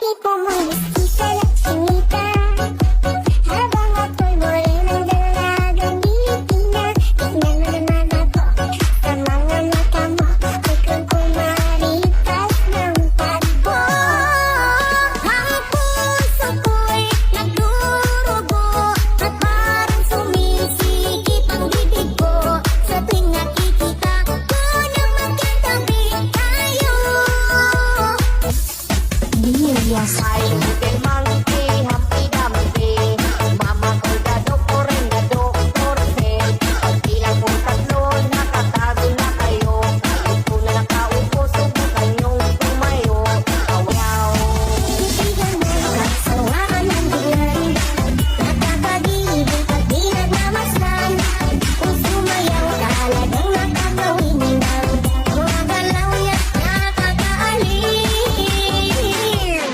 tipo mong mestiza at sinita. Habang ako'y morenang dalagang Pilipina, tignan mo naman ako sa mga mata mo. Biglang kumaripas ng takbo. Ang puso ko'y nagdurugo at parang sumisikip ang bibig ko sa tuwing nakikita ko na magkatabi tayo. Di niya sa'yo,